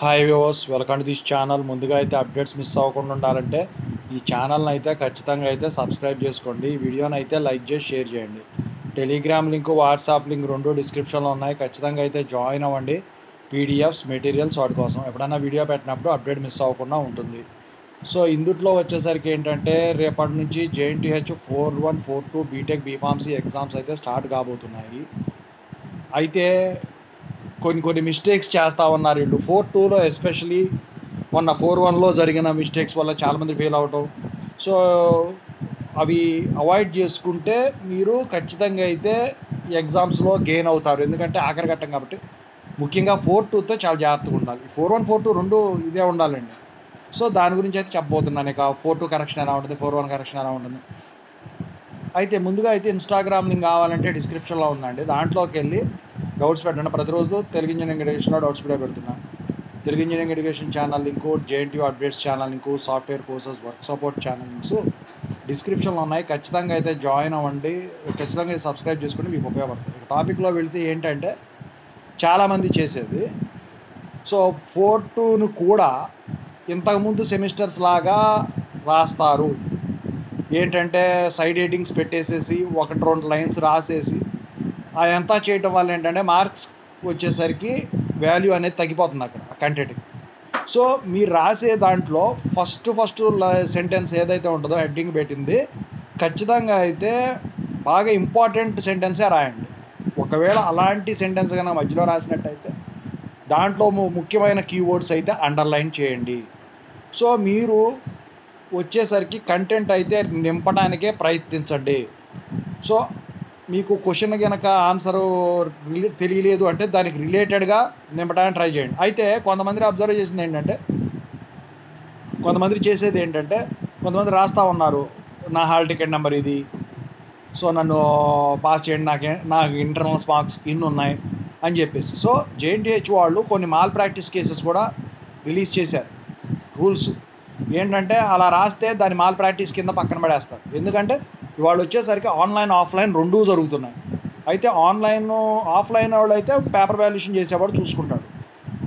Hi viewers, welcome to this channel. ముందుగా అయితే updates miss అవ్వకుండా ఉండాలంటే ఈ ఛానల్ని అయితే ఖచ్చితంగా అయితే సబ్స్క్రైబ్ చేసుకోండి. ఈ వీడియోని అయితే లైక్ చేసి షేర్ చేయండి. టెలిగ్రామ్ లింక్, వాట్సాప్ లింక్ రెండు డిస్క్రిప్షన్లో ఉన్నాయి. ఖచ్చితంగా అయితే జాయిన్ అవ్వండి. పీడిఎఫ్స్, మెటీరియల్స్ వాటి కోసం ఎప్పుడైనా వీడియో పెట్టినప్పుడు అప్డేట్ మిస్ అవ్వకుండా ఉంటుంది. సో ఇందుట్లో వచ్చేసరికి ఏంటంటే రేపటి నుంచి JNTH 4142 బీటెక్ బీఫార్మసీ ఎగ్జామ్స్ అయితే స్టార్ట్ కాబోతున్నాయి. అయితే కొన్ని మిస్టేక్స్ చేస్తూ ఉన్నారు వీళ్ళు. 4-2లో ఎస్పెషలీ మొన్న 4-1లో జరిగిన మిస్టేక్స్ వల్ల చాలామంది ఫెయిల్ అవటం. సో అవి అవాయిడ్ చేసుకుంటే మీరు ఖచ్చితంగా అయితే ఎగ్జామ్స్లో గెయిన్ అవుతారు. ఎందుకంటే ఆఖరి ఘట్టం కాబట్టి ముఖ్యంగా 4-2తో చాలా జాగ్రత్తగా ఉండాలి. 4-1, 4-2 రెండు ఇదే ఉండాలండి. సో దాని గురించి అయితే చెప్పబోతున్నాను. ఇక 4-2 కరెక్షన్ ఎలా ఉంటుంది, 4-1 కరెక్షన్ ఎలా ఉంటుంది. అయితే ముందుగా అయితే ఇన్స్టాగ్రామ్ లింక్ కావాలంటే డిస్క్రిప్షన్లో ఉందండి. దాంట్లోకి వెళ్ళి డౌట్స్ పెట్టండి. ప్రతిరోజు తెలుగు ఇంజనీరింగ్ ఎడ్యుకేషన్లో డౌట్స్ వీడియో పెడుతున్నా. Telugu engineering education channel link, JNTU updates channel link, software courses work support channel links డిస్క్రిప్షన్లో ఉన్నాయి. ఖచ్చితంగా అయితే జాయిన్ అవ్వండి. ఖచ్చితంగా సబ్స్క్రైబ్ చేసుకుని మీకు ఉపయోగపడుతుంది. టాపిక్లో వెళితే ఏంటంటే చాలామంది చేసేది, సో 4-2ను కూడా ఇంతకుముందు సెమిస్టర్స్ లాగా రాస్తారు. ఏంటంటే సైడ్ హెడ్డింగ్స్ పెట్టేసేసి 1-2 లైన్స్ రాసేసి అదంతా చేయటం వల్ల ఏంటంటే మార్క్స్ వచ్చేసరికి వాల్యూ అనేది తగ్గిపోతుంది అక్కడ కంటెంట్కి. సో మీరు రాసే దాంట్లో ఫస్ట్ సెంటెన్స్ ఏదైతే ఉంటుందో హెడ్డింగ్ పెట్టింది ఖచ్చితంగా అయితే బాగా ఇంపార్టెంట్ సెంటెన్సే రాయండి. ఒకవేళ అలాంటి సెంటెన్స్ కన్నా మధ్యలో రాసినట్టయితే దాంట్లో ముఖ్యమైన కీవర్డ్స్ అయితే అండర్లైన్ చేయండి. సో మీరు వచ్చేసరికి కంటెంట్ అయితే నింపడానికే ప్రయత్నించండి. సో మీకు క్వశ్చన్ కనుక ఆన్సరు తెలియలేదు అంటే దానికి రిలేటెడ్గా నింపడానికి ట్రై చేయండి. అయితే కొంతమంది అబ్జర్వ్ చేసింది ఏంటంటే, కొంతమంది రాస్తూ ఉన్నారు, నా హాల్ టికెట్ నెంబర్ ఇది, సో నన్ను పాస్ చేయండి, నాకు ఇంటర్నల్స్ మార్క్స్ ఇన్ని ఉన్నాయి అని చెప్పేసి. సో JNTH వాళ్ళు కొన్ని మాల్ ప్రాక్టీస్ కేసెస్ కూడా రిలీజ్ చేశారు. రూల్స్ ఏంటంటే అలా రాస్తే దాని మాల్ ప్రాక్టీస్ కింద పక్కన పడేస్తారు. ఎందుకంటే ఇవాళ వచ్చేసరికి ఆన్లైన్, ఆఫ్లైన్ రెండూ జరుగుతున్నాయి. అయితే ఆఫ్లైన్ వాళ్ళు అయితే పేపర్ వాల్యుయేషన్ చేసేవాడు చూసుకుంటాడు.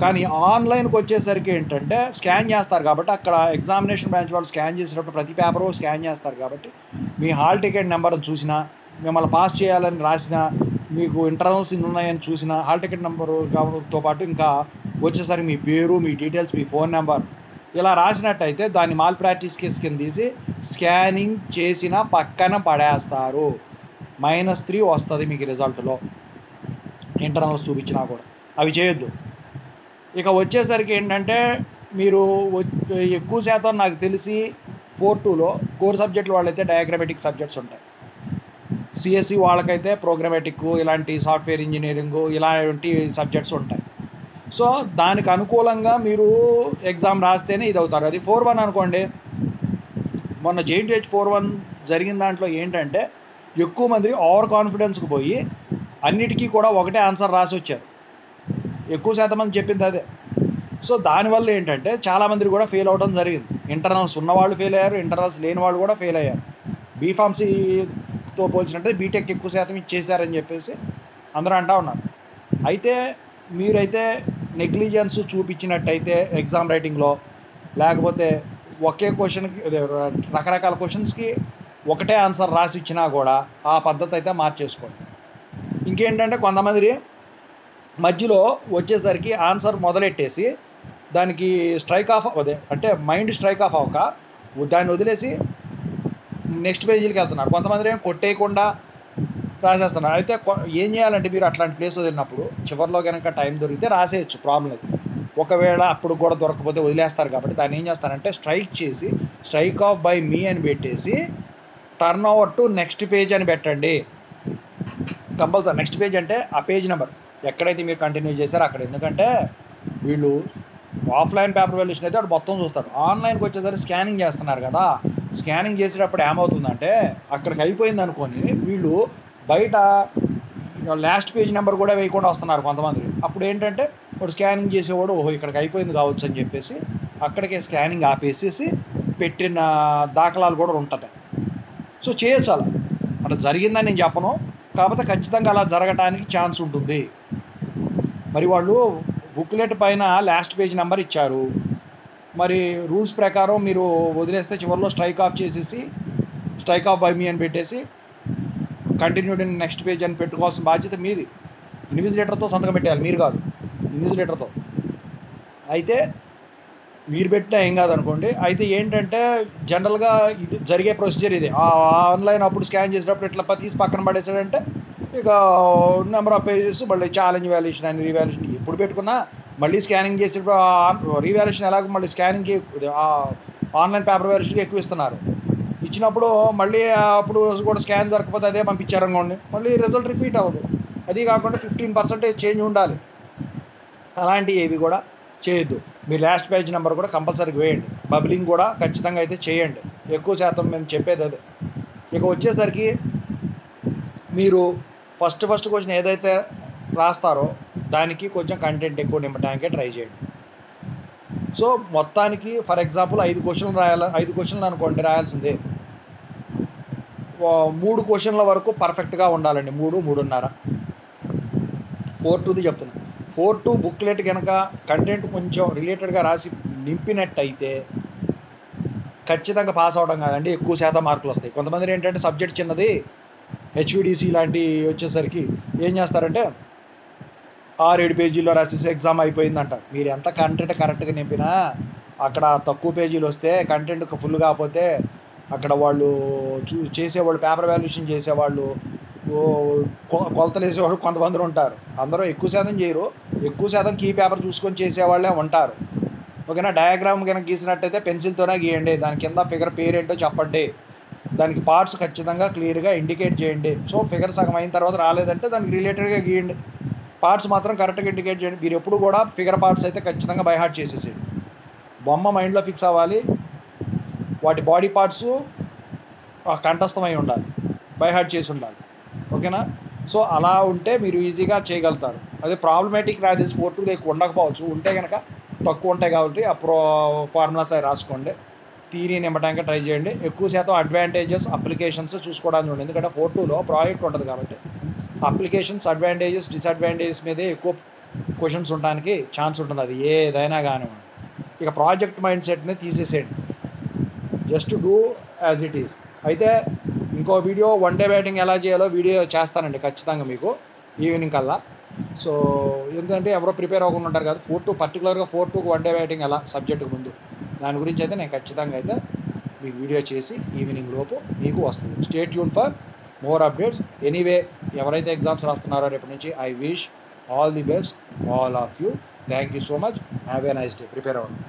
కానీ ఆన్లైన్కి వచ్చేసరికి ఏంటంటే స్కాన్ చేస్తారు కాబట్టి అక్కడ ఎగ్జామినేషన్ బ్రాంచ్ వాళ్ళు స్కాన్ చేసేటప్పుడు ప్రతి పేపరు స్కాన్ చేస్తారు కాబట్టి మీ హాల్ టికెట్ నెంబర్ చూసినా, మిమ్మల్ని పాస్ చేయాలని రాసినా, మీకు ఇంటర్నల్స్ ఇన్ని ఉన్నాయని చూసినా హాల్ టికెట్ నెంబర్తో పాటు ఇంకా వచ్చేసరికి మీ పేరు, మీ డీటెయిల్స్, మీ ఫోన్ నెంబర్ ఇలా రాసినట్టయితే దాన్ని మాల్ ప్రాక్టీస్ కేసు కింద తీసి స్కానింగ్ చేసిన పక్కన పడేస్తారు. -3 వస్తుంది మీకు రిజల్ట్లో, ఇంటర్నల్స్ చూపించినా కూడా. అవి చేయొద్దు. ఇక వచ్చేసరికి ఏంటంటే మీరు ఎక్కువ శాతం నాకు తెలిసి 4-2లో కోర్ సబ్జెక్టులు వాళ్ళైతే డయాగ్రామెటిక్ సబ్జెక్ట్స్ ఉంటాయి. CSE వాళ్ళకైతే ప్రోగ్రామెటిక్, ఇలాంటి సాఫ్ట్వేర్ ఇంజనీరింగు ఇలాంటి సబ్జెక్ట్స్ ఉంటాయి. సో దానికి అనుకూలంగా మీరు ఎగ్జామ్ రాస్తేనే ఇది అవుతారు. అది 4-1 అనుకోండి. మొన్న JNTH 4-1 జరిగిన దాంట్లో ఏంటంటే ఎక్కువ మంది ఓవర్ కాన్ఫిడెన్స్కి పోయి అన్నిటికీ కూడా ఒకటే ఆన్సర్ రాసి వచ్చారు. ఎక్కువ శాతం మంది చెప్పింది అదే. సో దానివల్ల ఏంటంటే చాలామంది కూడా ఫెయిల్ అవడం జరిగింది. ఇంటర్నల్స్ ఉన్నవాళ్ళు ఫెయిల్ అయ్యారు, ఇంటర్నల్స్ లేని వాళ్ళు కూడా ఫెయిల్ అయ్యారు. బీఫార్మసీతో పోల్చినట్టే బీటెక్ ఎక్కువ శాతం ఇచ్చేసారని చెప్పేసి అందరూ అంటూ ఉన్నారు. అయితే మీరైతే నెగ్లిజెన్స్ చూపించినట్టయితే ఎగ్జామ్ రైటింగ్లో, లేకపోతే ఒకే క్వశ్చన్కి రకరకాల క్వశ్చన్స్కి ఒకటే ఆన్సర్ రాసి ఇచ్చినా కూడా ఆ పద్ధతి అయితే మార్చేసుకోండి. ఇంకేంటంటే కొంతమంది మధ్యలో వచ్చేసరికి ఆన్సర్ మొదలెట్టేసి దానికి స్ట్రైక్ ఆఫ్ అంటే మైండ్ స్ట్రైక్ ఆఫ్ అవ్వక దాన్ని వదిలేసి నెక్స్ట్ పేజీలకి వెళ్తున్నారు. కొంతమంది ఏం కొట్టేయకుండా రాసేస్తున్నారు. అయితే ఏం చేయాలంటే మీరు అట్లాంటి ప్లేస్ వదిలినప్పుడు చివరిలో కనుక టైం దొరికితే రాసేయచ్చు, ప్రాబ్లం లేదు. ఒకవేళ అప్పుడు కూడా దొరకకపోతే వదిలేస్తారు కాబట్టి దాన్ని ఏం చేస్తారంటే స్ట్రైక్ చేసి స్ట్రైక్ ఆఫ్ బై మీ అని పెట్టేసి turn over to next page అని పెట్టండి. కంపల్సరీ నెక్స్ట్ పేజ్ అంటే ఆ పేజ్ నెంబర్ ఎక్కడైతే మీరు కంటిన్యూ చేశారో అక్కడ. ఎందుకంటే వీళ్ళు ఆఫ్లైన్ పేపర్ వాల్యుయేషన్ అయితే వాడు మొత్తం చూస్తాడు. ఆన్లైన్కి వచ్చేసరికి స్కానింగ్ చేస్తున్నారు కదా, స్కానింగ్ చేసేటప్పుడు ఏమవుతుందంటే అక్కడికి అయిపోయింది అనుకొని వీళ్ళు బయట లాస్ట్ పేజ్ నెంబర్ కూడా వేయకుండా వస్తున్నారు కొంతమంది. అప్పుడు ఏంటంటే వాడు స్కానింగ్ చేసేవాడు ఓహో ఇక్కడికి అయిపోయింది కావచ్చు అని చెప్పేసి అక్కడికే స్కానింగ్ ఆపేసేసి పెట్టిన దాఖలాలు కూడా ఉంటాయి. సో చేయొచ్చు అలా. అలా జరిగిందని నేను చెప్పను, కాకపోతే ఖచ్చితంగా అలా జరగటానికి ఛాన్స్ ఉంటుంది. మరి వాళ్ళు బుక్లెట్ పైన లాస్ట్ పేజ్ నెంబర్ ఇచ్చారు. మరి రూల్స్ ప్రకారం మీరు వదిలేస్తే చివరిలో స్ట్రైక్ ఆఫ్ చేసేసి స్ట్రైక్ ఆఫ్ బై మీ అని పెట్టేసి కంటిన్యూడ్ ఇన్ నెక్స్ట్ పేజ్ అని పెట్టుకోవాల్సిన బాధ్యత మీది. ఇన్విజిలేటర్తో సంతకం పెట్టేయాలి, మీరు కాదు, ఇన్విజిలేటర్తో. అయితే మీరు పెట్టినా ఏం కాదనుకోండి. అయితే ఏంటంటే జనరల్గా ఇది జరిగే ప్రొసీజర్ ఇది. ఆన్లైన్ అప్పుడు స్కాన్ చేసేటప్పుడు ఇట్లా తీసి పక్కన పడేసాడంటే ఇక నెంబర్ ఆఫ్ పేజెస్ మళ్ళీ ఛాలెంజ్ వాల్యుయేషన్ అని రీవాల్యుయేషన్ ఎప్పుడు పెట్టుకున్నా మళ్ళీ స్కానింగ్ చేసేటప్పుడు రీవాల్యుయేషన్ ఎలాగో మళ్ళీ స్కానింగ్కి ఆన్లైన్ పేపర్ వాల్యుయేషన్కి ఎక్కువ ఇస్తున్నారు. ఇచ్చినప్పుడు మళ్ళీ అప్పుడు కూడా స్కాన్ జరగకపోతే అదే పంపించారనుకోండి, మళ్ళీ రిజల్ట్ రిపీట్ అవ్వదు. అది కాకుండా 15% చేంజ్ ఉండాలి. అలాంటివి ఏవి కూడా చేయొద్దు. మీ లాస్ట్ పేజ్ నెంబర్ కూడా కంపల్సరీగా వేయండి. బబ్లింగ్ కూడా ఖచ్చితంగా అయితే చేయండి. ఎక్కువ శాతం మేము చెప్పేది అదే. ఇక వచ్చేసరికి మీరు ఫస్ట్ క్వశ్చన్ ఏదైతే రాస్తారో దానికి కొంచెం కంటెంట్ ఎక్కువ నింపడానికే ట్రై చేయండి. సో మొత్తానికి ఫర్ ఎగ్జాంపుల్ 5 క్వశ్చన్లు రాయాలి, 5 క్వశ్చన్లు అనుకోండి రాయాల్సిందే. 3 క్వశ్చన్ల వరకు పర్ఫెక్ట్గా ఉండాలండి. 3.5 4-2 చెప్తున్నా. 4-2 బుక్లెట్ కనుక కంటెంట్ కొంచెం రిలేటెడ్గా రాసి నింపినట్టయితే ఖచ్చితంగా పాస్ అవడం కాదండి, ఎక్కువ శాతం మార్కులు వస్తాయి. కొంతమంది ఏంటంటే సబ్జెక్ట్ చిన్నది, హెచ్విడిసి లాంటివి వచ్చేసరికి ఏం చేస్తారంటే 6-7 పేజీల్లో రాసేసి ఎగ్జామ్ అయిపోయిందంట. మీరు ఎంత కంటెంట్ కరెక్ట్గా నింపినా అక్కడ తక్కువ పేజీలు వస్తే, కంటెంట్ ఫుల్ కాకపోతే అక్కడ వాళ్ళు చేసేవాళ్ళు, పేపర్ వాల్యుయేషన్ చేసేవాళ్ళు, కొలతలు వేసేవాళ్ళు కొంతమంది ఉంటారు. అందరూ ఎక్కువ శాతం చేయరు, ఎక్కువ శాతం కీ పేపర్ చూసుకొని చేసేవాళ్ళే ఉంటారు. ఓకేనా. డయాగ్రామ్ కనుక గీసినట్టయితే పెన్సిల్తోనే గీయండి, దాని కింద ఫిగర్ పేరేంటో చెప్పండి, దానికి పార్ట్స్ ఖచ్చితంగా క్లియర్గా ఇండికేట్ చేయండి. సో ఫిగర్ సగం అయిన తర్వాత రాలేదంటే దానికి రిలేటెడ్గా గీయండి, పార్ట్స్ మాత్రం కరెక్ట్గా ఇండికేట్ చేయండి. మీరు ఎప్పుడు కూడా ఫిగర్ పార్ట్స్ అయితే ఖచ్చితంగా బై హార్ట్ చేసేసేయండి. బొమ్మ మైండ్లో ఫిక్స్ అవ్వాలి, వాటి బాడీ పార్ట్స్ కంఠస్థమై ఉండాలి, బై హార్ట్ చేసి ఉండాలి. ఓకేనా. సో అలా ఉంటే మీరు ఈజీగా చేయగలుగుతారు. అదే ప్రాబ్లమేటిక్ రాసేసి 4-2 ఎక్కువ ఉండకపోవచ్చు, ఉంటే కనుక తక్కువ ఉంటాయి కాబట్టి ఆ ఫార్ములాస్ అవి రాసుకోండి, థియరీ నింపడానికి ట్రై చేయండి. ఎక్కువ శాతం అడ్వాంటేజెస్ అప్లికేషన్స్ చూసుకోవడానికి ఉండండి, ఎందుకంటే 4-2లో ప్రాజెక్ట్ ఉంటుంది కాబట్టి అప్లికేషన్స్, అడ్వాంటేజెస్, డిసడ్వాంటేజెస్ మీదే ఎక్కువ క్వశ్చన్స్ ఉండడానికి ఛాన్స్ ఉంటుంది, అది ఏదైనా కానివ్వండి. ఇక ప్రాజెక్ట్ మైండ్ సెట్ని తీసేసేయండి, just do as it is. అయితే ఇంకో వీడియో 1 డే బ్యాటింగ్ ఎలా చేయాలో వీడియో చేస్తానండి ఖచ్చితంగా మీకు ఈవినింగ్ కల్లా. సో ఎందుకంటే ఎవరో ప్రిపేర్ అవ్వకుండా ఉంటారు కదా, 4-2 పర్టికులర్గా 4-2 1 డే బ్యాటింగ్ ఎలా సబ్జెక్టుకు ముందు, దాని గురించి అయితే నేను ఖచ్చితంగా అయితే మీకు వీడియో చేసి ఈవినింగ్ లోపు మీకు వస్తుంది. Stay tune for more updates. Anyway ఎవరైతే ఎగ్జామ్స్ రాస్తున్నారో రేపటి నుంచి I wish all the best all of you. Thank you so much. Have a nice day. Prepare అవ్వండి.